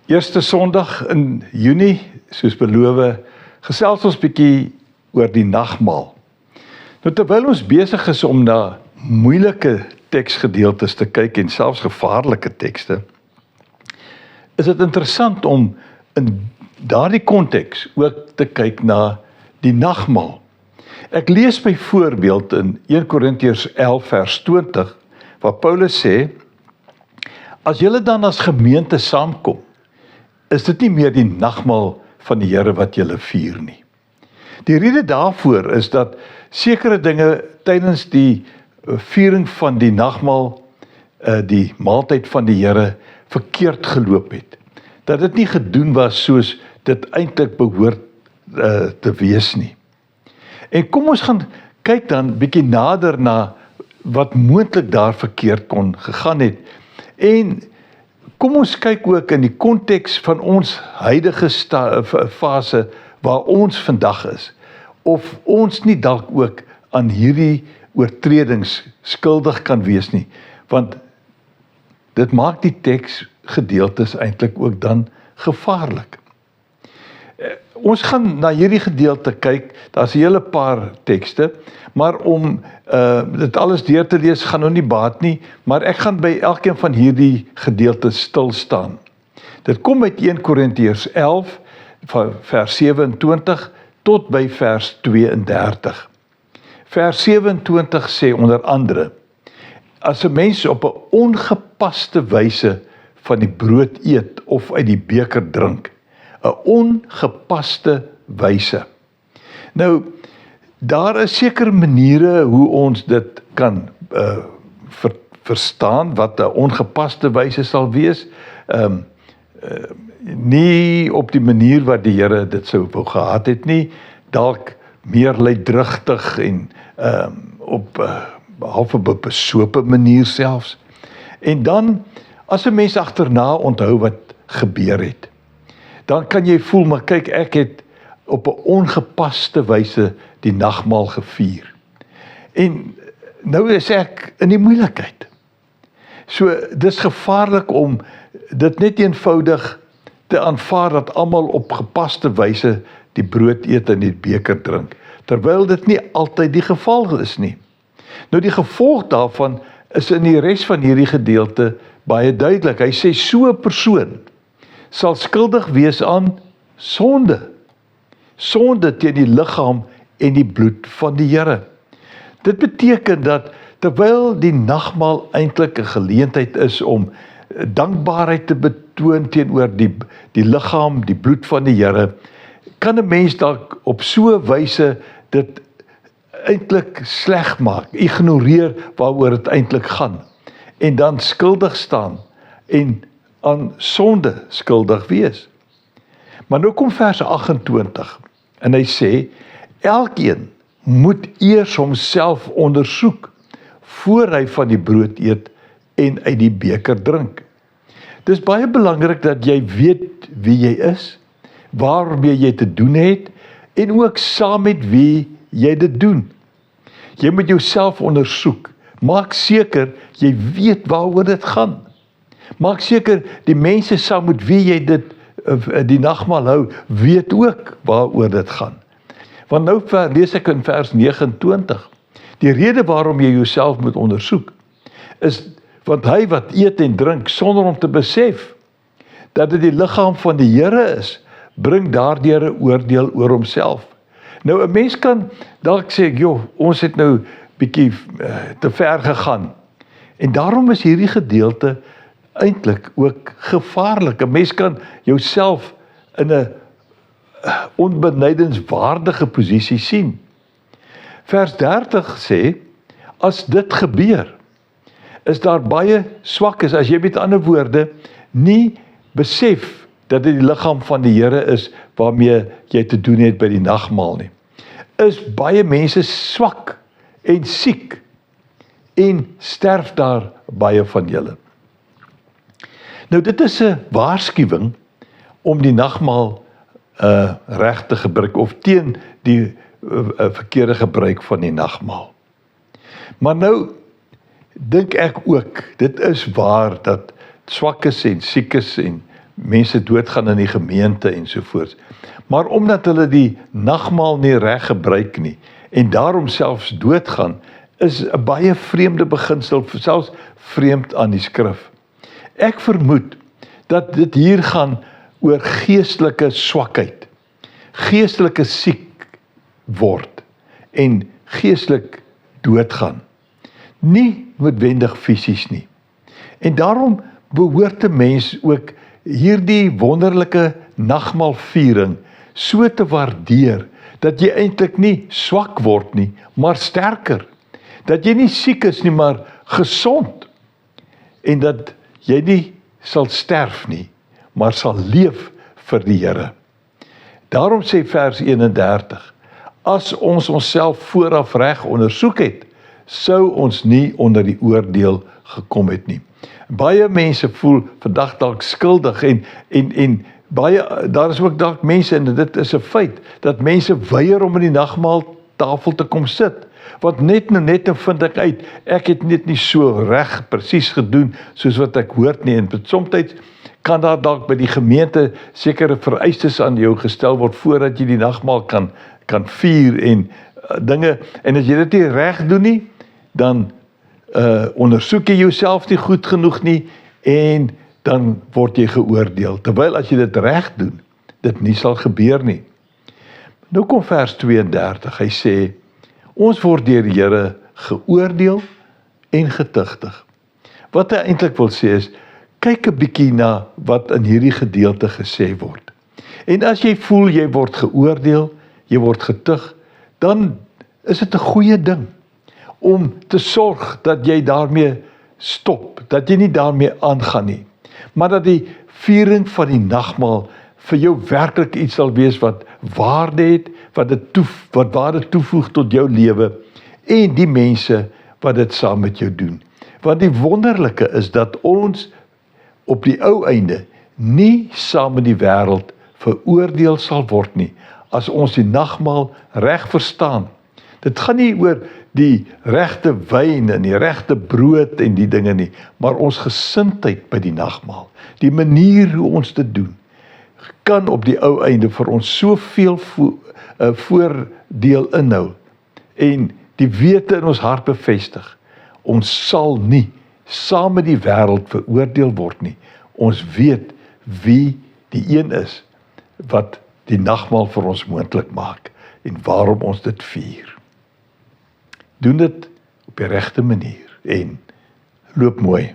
Eerste Sondag in Junie, soos beloof, gesels ons bietjie oor die nagmaal. Nou terwyl ons besig is om na moeilike teksgedeeltes te kyk en selfs gevaarlike tekste, is dit interessant om in daardie konteks ook te kyk na die nagmaal. Ek lees byvoorbeeld in 1 Korintiërs 11 vers 20, waar Paulus sê, as julle dan as gemeente saamkom, is dit nie meer die nagmaal van die Here wat julle vier nie. Die rede daarvoor is dat sekere dinge tydens die viering van die nagmaal, die maaltyd van die Here, verkeerd geloop het. Dat dit nie gedoen was soos dit eintlik behoort te wees nie. En kom ons gaan kyk dan bietjie nader na wat moontlik daar verkeerd kon gegaan het. En kom ons kyk ook in die konteks van ons huidige fase waar ons vandag is, of ons nie dalk ook aan hierdie oortredings skuldig kan wees nie, want dit maak die teksgedeeltes eintlik ook dan gevaarlik. Ons gaan na hierdie gedeelte kyk, daar's 'n hele paar tekste, maar om dit alles deur te lees gaan nou nie baat nie, maar ek gaan by elkeen van hierdie gedeeltes stil staan. Dit kom uit 1 Korintiërs 11 van vers 27 tot by vers 32. Vers 27 sê onder andere, as 'n mens op 'n ongepaste wyse van die brood eet of uit die beker drink, 'n ongepaste wyse. Nou, daar is sekere maniere hoe ons dit kan verstaan wat 'n ongepaste wyse sal wees. Nie op die manier wat die Here dit sou wou gehad het nie, dalk meer luidrigtig en op half op 'n besope manier selfs. En dan, as 'n mens agterna onthou wat gebeur het, dan kan jy voel, maar kyk, ek het op 'n ongepaste wyse die nagmaal gevier. En nou is ek in die moeilikheid. So, dis gevaarlik om dit net eenvoudig te aanvaar dat almal op gepaste wyse die brood eet en die beker drink, terwyl dit nie altyd die geval is nie. Nou die gevolg daarvan is in die res van hierdie gedeelte baie duidelik. Hy sê, so 'n persoon sal skuldig wees aan sonde. Sonde teen die liggaam en die bloed van die Here. Dit beteken dat terwyl die nagmaal eintlik 'n geleentheid is om dankbaarheid te betoon teenoor die liggaam, die bloed van die Here, kan 'n mens dalk op so 'n wyse dit eintlik sleg maak, ignoreer waaroor dit eintlik gaan, en dan skuldig staan en aan sonde skuldig wees. Maar nou kom vers 28 en hy sê, elkeen moet eers homself ondersoek voor hy van die brood eet en uit die beker drink. Dis baie belangrik dat jy weet wie jy is, waarmee jy te doen het en ook saam met wie jy dit doen. Jy moet jouself ondersoek. Maak seker jy weet waaroor dit gaan. Maak seker die mense saam met wie jy die nagmaal hou, weet ook waaroor dit gaan. Want nou lees ek in vers 29. Die rede waarom jy jouself moet ondersoek, is want hy wat eet en drink sonder om te besef dat dit die liggaam van die Here is, bring daardeur 'n oordeel oor homself. Nou 'n mens kan dalk sê, joh, ons het nou bietjie te ver gegaan. En daarom is hierdie gedeelte eintlik ook gevaarlik. 'n Mens kan jouself in 'n onbenydenswaardige posisie sien. Vers 30 sê, as dit gebeur, is daar baie swakes, as jy met ander woorde nie besef dat dit die liggaam van die Here is waarmee jy te doen het by die nagmaal nie. Is baie mense swak en siek en sterf daar baie van julle. Nou dit is 'n waarskuwing om die nagmaal reg te gebruik of teen die verkeerde gebruik van die nagmaal. Maar nou dink ek ook, dit is waar dat swakkes en siekes en mense doodgaan in die gemeente en sovoorts. Maar omdat hulle die nagmaal nie reg gebruik nie, en daarom selfs doodgaan, is 'n baie vreemde beginsel, selfs vreemd aan die skrif. Ek vermoed dat dit hier gaan oor geestelike swakheid, geestelike siek word en geestelik doodgaan. Nie noodwendig fisies nie. En daarom behoort 'n mens ook hierdie wonderlike nagmaalviering so te waardeer, dat jy eintlik nie swak word nie, maar sterker. Dat jy nie siek is nie, maar gesond. En dat jy nie sal sterf nie, maar sal leef vir die Here. Daarom sê vers 31, as ons onsself vooraf reg ondersoek het, sou ons nie onder die oordeel gekom het nie. Baie mense voel vandag dalk skuldig en baie, daar is ook dalk mense, en dit is 'n feit, dat mense weier om in die nagmaaltafel te kom sit. Want net vind ek uit, ek het net nie so reg presies gedoen soos wat ek hoort nie, en soms kan daar dalk by die gemeente sekere vereistes aan jou gestel word voordat jy die nagmaal kan vier en dinge, en as jy dit nie reg doen nie, dan ondersoek jy jouself nie goed genoeg nie, en dan word jy geoordeel, terwyl as jy dit reg doen, dit nie sal gebeur nie. Nou kom vers 32, hy sê, ons word deur die Here geoordeel en getuigtig. Wat hy eintlik wil sê is, kyk 'n bietjie na wat in hierdie gedeelte gesê word. En as jy voel jy word geoordeel, jy word getuig, dan is dit 'n goeie ding om te sorg dat jy daarmee stop, dat jy nie daarmee aangaan nie, maar dat die viering van die nagmaal vir jou werklik iets sal wees wat waarde het, wat waarde toevoeg tot jou lewe en die mense wat dit saam met jou doen. Want die wonderlike is dat ons op die ou einde nie saam met die wêreld veroordeel sal word nie, as ons die nagmaal reg verstaan. Dit gaan nie oor die regte wyn en die regte brood en die dinge nie, maar ons gesindheid by die nagmaal, die manier hoe ons dit doen, kan op die ou einde vir ons soveel voordeel inhou en die wete in ons hart bevestig. Ons sal nie saam met die wêreld veroordeel word nie. Ons weet wie die een is wat die nagmaal vir ons moontlik maak en waarom ons dit vier. Doen dit op die regte manier en loop mooi.